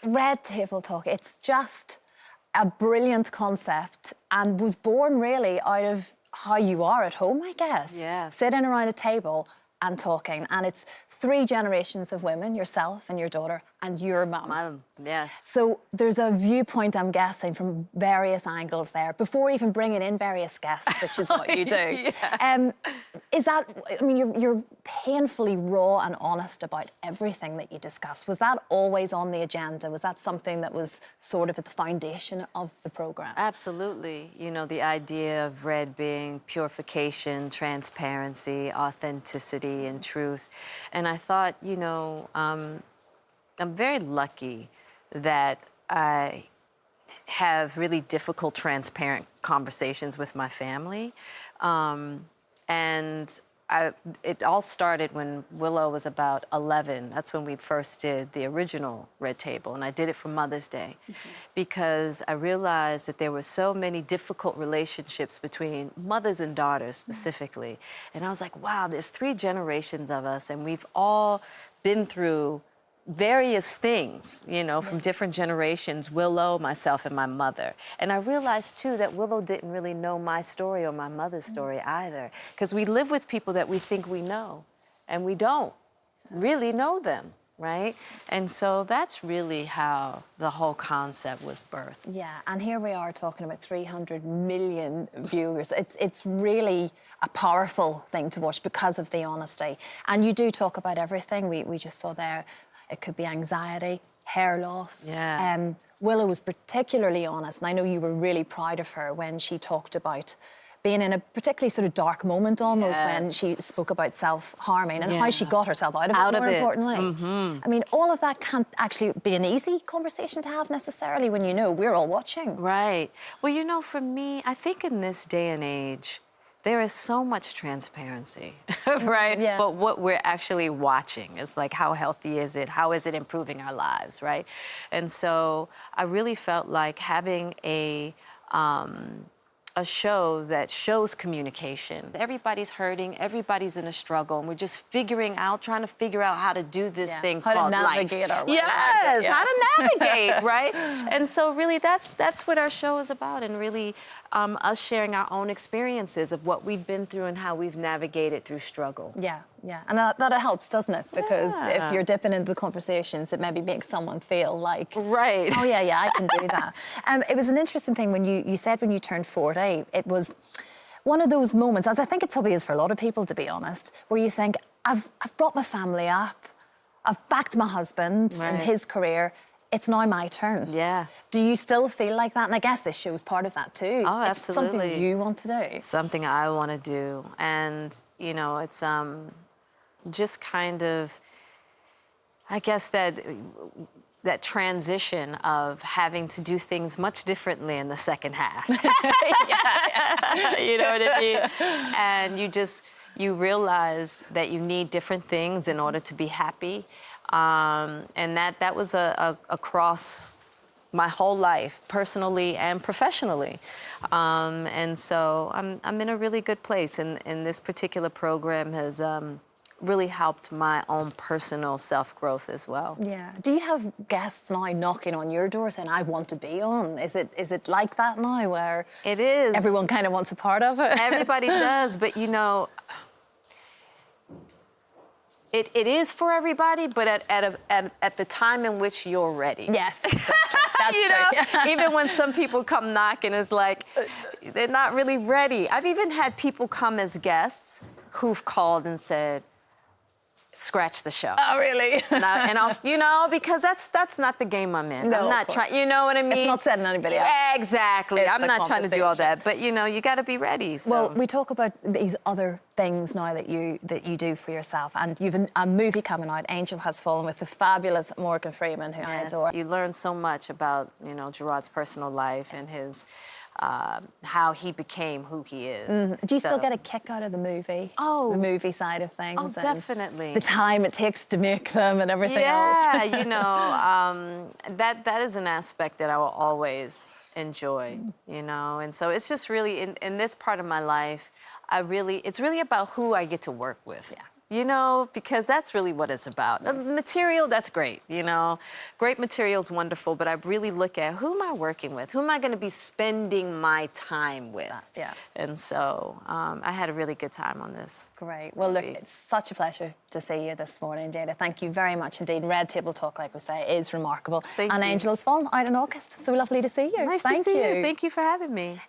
Red Table Talk, it's just a brilliant concept and was born really out of how you are at home, I guess. Yeah. Sitting around a table and talking. And it's 3 generations of women, yourself and your daughter and your mum. Mum, yes. So there's a viewpoint, I'm guessing, from various angles there, before even bringing in various guests, which is what you do. Yeah. Is that, I mean, you're painfully raw and honest about everything that you discuss. Was that always on the agenda? Was that something that was sort of at the foundation of the programme? Absolutely. You know, the idea of Red being purification, transparency, authenticity, and truth. And I thought, you know, I'm very lucky that I have really difficult, transparent conversations with my family. It all started when Willow was about 11. That's when we first did the original Red Table, and I did it for Mother's Day because I realized that there were so many difficult relationships between mothers and daughters specifically. And I was like, wow, there's 3 generations of us, and we've all been through various things, you know, from different generations, Willow, myself, and my mother. And I realized, too, that Willow didn't really know my story or my mother's story either, because we live with people that we think we know, and we don't really know them, right? And so that's really how the whole concept was birthed. Yeah, and here we are talking about 300 million viewers. It's really a powerful thing to watch because of the honesty. And you do talk about everything. We just saw there. It could be anxiety, hair loss. Yeah. Willow was particularly honest, and I know you were really proud of her when she talked about being in a particularly sort of dark moment almost when she spoke about self-harming and how she got herself out of it, more importantly. I mean, all of that can't actually be an easy conversation to have necessarily when you know we're all watching. Right. Well, you know, for me, I think in this day and age, there is so much transparency, right? Yeah. But what we're actually watching is like, how healthy is it? How is it improving our lives, right? And so I really felt like having a show that shows communication. Everybody's hurting, everybody's in a struggle, and we're just trying to figure out how to do this thing called life. How to navigate our way. Yes, how to navigate, right? And so really that's what our show is about, and really us sharing our own experiences of what we've been through and how we've navigated through struggle. Yeah, yeah. And that helps, doesn't it? Because if you're dipping into the conversations, it maybe makes someone feel like, right. Oh, yeah, I can do that. It was an interesting thing when you said when you turned 40, it was one of those moments, as I think it probably is for a lot of people, to be honest, where you think, I've brought my family up, I've backed my husband in his career, it's now my turn. Yeah. Do you still feel like that? And I guess this show's part of that too. Oh, absolutely. It's something you want to do. Something I want to do. And, you know, it's just kind of, I guess that transition of having to do things much differently in the second half. You know what I mean? And you realize that you need different things in order to be happy. And that was across my whole life, personally and professionally. And so I'm in a really good place. And this particular program has really helped my own personal self-growth as well. Yeah. Do you have guests now knocking on your door saying, I want to be on? Is it like that now where it is. Everyone kind of wants a part of it? Everybody does, but you know, It is for everybody, but at the time in which you're ready. Yes, that's true. That's true. Even when some people come knocking, it's like they're not really ready. I've even had people come as guests who've called and said, scratch the show. Oh, really? And I'll, you know, because that's not the game I'm in. No, I'm not trying, you know what I mean? It's not setting anybody up. Exactly. It's I'm the not trying to do all that, but you know, you got to be ready. So. Well, we talk about these other things now that you do for yourself, and you've a movie coming out, Angel Has Fallen, with the fabulous Morgan Freeman, who I adore. You learn so much about, you know, Gerard's personal life and his how he became who he is. Do you still get a kick out of the movie? Oh. The movie side of things? Oh, definitely. The time it takes to make them and everything else. Yeah, you know, that is an aspect that I will always enjoy, you know. And so it's just really, in this part of my life, it's really about who I get to work with. Yeah. you know, because that's really what it's about. The material, that's great, you know. Great material is wonderful, but I really look at who am I working with? Who am I going to be spending my time with? Yeah. And so I had a really good time on this. Great. Well, look, it's such a pleasure to see you this morning, Jada. Thank you very much indeed. Red Table Talk, like we say, is remarkable. Thank you. Angel is Fun out in August. So lovely to see you. Nice to see you. Thank you for having me.